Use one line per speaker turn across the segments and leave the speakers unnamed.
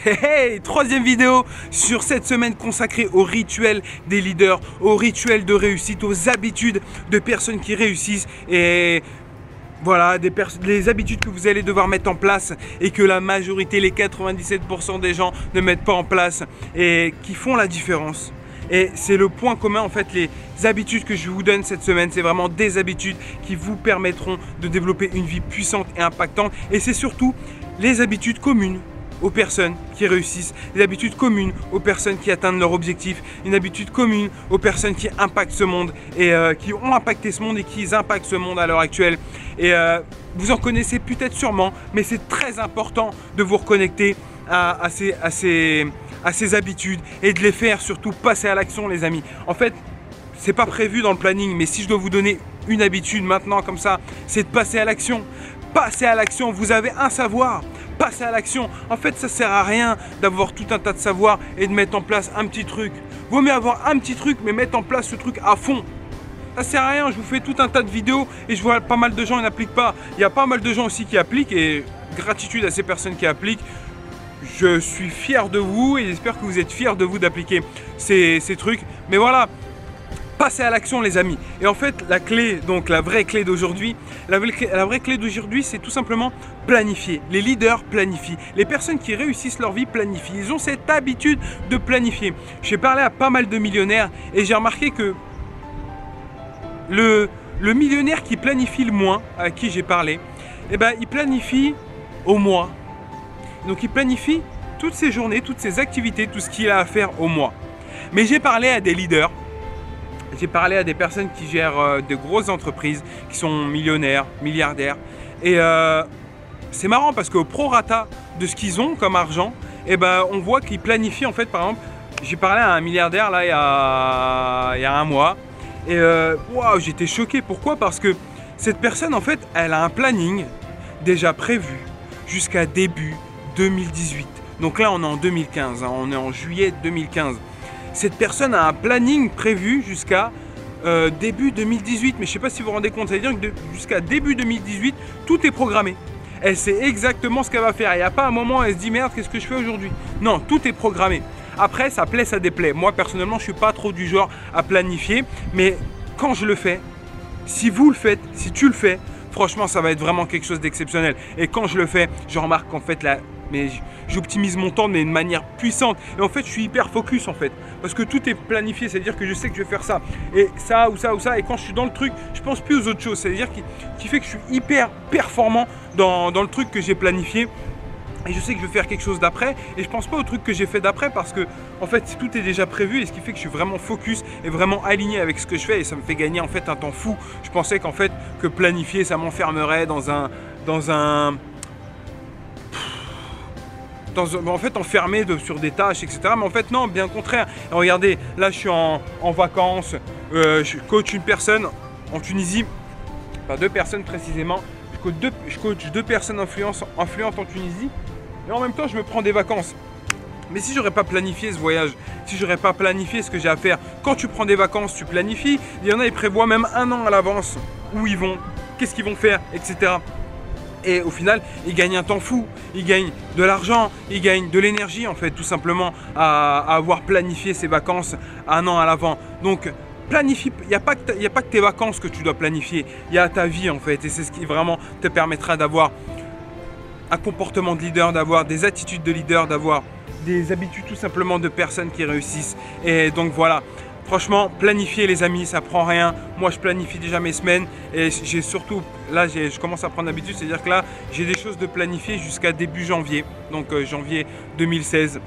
Hey, hey, troisième vidéo sur cette semaine consacrée au rituel des leaders, au rituel de réussite, aux habitudes de personnes qui réussissent et voilà, les habitudes que vous allez devoir mettre en place et que la majorité, les 97% des gens ne mettent pas en place et qui font la différence. Et c'est le point commun en fait, les habitudes que je vous donne cette semaine, c'est vraiment des habitudes qui vous permettront de développer une vie puissante et impactante et c'est surtout les habitudes communes aux personnes qui réussissent, des habitudes communes aux personnes qui atteignent leur objectif, une habitude commune aux personnes qui impactent ce monde et qui ont impacté ce monde et qui impactent ce monde à l'heure actuelle. Et vous en connaissez peut-être sûrement, mais c'est très important de vous reconnecter à ces habitudes et de les faire surtout passer à l'action, les amis. En fait, c'est pas prévu dans le planning, mais si je dois vous donner une habitude maintenant comme ça, c'est de passer à l'action. Passez à l'action, vous avez un savoir, passez à l'action. En fait, ça sert à rien d'avoir tout un tas de savoir et de mettre en place un petit truc. Vaut mieux avoir un petit truc, mais mettre en place ce truc à fond. Ça sert à rien, je vous fais tout un tas de vidéos et je vois pas mal de gens qui n'appliquent pas. Il y a pas mal de gens aussi qui appliquent et gratitude à ces personnes qui appliquent. Je suis fier de vous et j'espère que vous êtes fiers de vous d'appliquer ces trucs. Mais voilà. Passez à l'action les amis. Et en fait la clé, donc la vraie clé d'aujourd'hui, la vraie clé d'aujourd'hui c'est tout simplement planifier. Les leaders planifient. Les personnes qui réussissent leur vie planifient. Ils ont cette habitude de planifier. J'ai parlé à pas mal de millionnaires et j'ai remarqué que le millionnaire qui planifie le moins, à qui j'ai parlé, eh ben, il planifie au mois. Donc il planifie toutes ses journées, toutes ses activités, tout ce qu'il a à faire au mois. Mais j'ai parlé à des leaders. J'ai parlé à des personnes qui gèrent de grosses entreprises, qui sont millionnaires, milliardaires. Et c'est marrant parce qu'au prorata de ce qu'ils ont comme argent, eh ben, on voit qu'ils planifient en fait, par exemple, j'ai parlé à un milliardaire là il y a un mois. Et wow, j'étais choqué. Pourquoi? Parce que cette personne en fait, elle a un planning déjà prévu jusqu'à début 2018. Donc là on est en 2015, hein, on est en juillet 2015. Cette personne a un planning prévu jusqu'à début 2018. Mais je ne sais pas si vous vous rendez compte, ça veut dire que jusqu'à début 2018, tout est programmé. Elle sait exactement ce qu'elle va faire. Il n'y a pas un moment où elle se dit merde, qu'est-ce que je fais aujourd'hui? Non, tout est programmé. Après, ça plaît, ça déplaît. Moi, personnellement, je ne suis pas trop du genre à planifier. Mais quand je le fais, si vous le faites, si tu le fais, franchement, ça va être vraiment quelque chose d'exceptionnel. Et quand je le fais, je remarque qu'en fait, mais j'optimise mon temps mais de manière puissante et en fait je suis hyper focus en fait parce que tout est planifié, c'est à dire que je sais que je vais faire ça et ça ou ça ou ça et quand je suis dans le truc je pense plus aux autres choses, c'est à dire qui fait que je suis hyper performant dans le truc que j'ai planifié et je sais que je vais faire quelque chose d'après et je pense pas au truc que j'ai fait d'après parce que en fait tout est déjà prévu et ce qui fait que je suis vraiment focus et vraiment aligné avec ce que je fais et ça me fait gagner en fait un temps fou. Je pensais qu'en fait que planifier ça m'enfermerait en fait enfermé sur des tâches, etc. Mais en fait non, bien au contraire. Et regardez, là je suis en vacances, je coach une personne en Tunisie, enfin deux personnes précisément. Je coach deux personnes influentes en Tunisie et en même temps je me prends des vacances. Mais si j'aurais pas planifié ce voyage, si j'aurais pas planifié ce que j'ai à faire, quand tu prends des vacances, tu planifies. Il y en a, ils prévoient même un an à l'avance où ils vont, qu'est-ce qu'ils vont faire, etc. Et au final, ils gagnent un temps fou, ils gagnent de l'argent, ils gagnent de l'énergie en fait, tout simplement à avoir planifié ses vacances un an à l'avant. Donc planifie, il n'y a pas que tes vacances que tu dois planifier, il y a ta vie en fait. Et c'est ce qui vraiment te permettra d'avoir un comportement de leader, d'avoir des attitudes de leader, d'avoir des habitudes tout simplement de personnes qui réussissent. Et donc voilà. Franchement, planifier les amis, ça prend rien. Moi, je planifie déjà mes semaines et j'ai surtout, là, je commence à prendre l'habitude, c'est-à-dire que là, j'ai des choses de planifier jusqu'à début janvier, donc janvier 2016.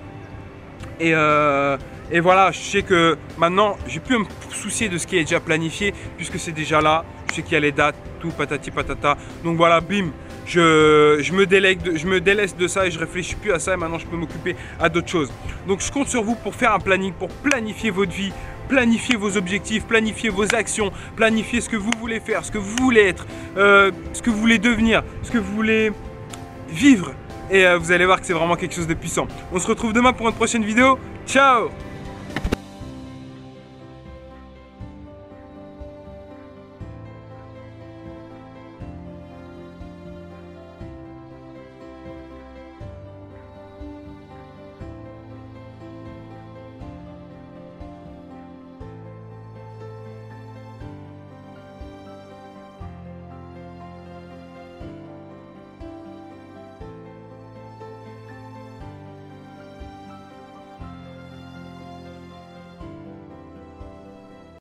Et voilà, je sais que maintenant, j'ai plus à me soucier de ce qui est déjà planifié puisque c'est déjà là. Je sais qu'il y a les dates, tout patati patata. Donc voilà, bim. Je me délaisse de ça et je réfléchis plus à ça et maintenant je peux m'occuper à d'autres choses. Donc je compte sur vous pour faire un planning, pour planifier votre vie, planifier vos objectifs, planifier vos actions, planifier ce que vous voulez faire, ce que vous voulez être, ce que vous voulez devenir, ce que vous voulez vivre. Et vous allez voir que c'est vraiment quelque chose de puissant. On se retrouve demain pour une prochaine vidéo. Ciao!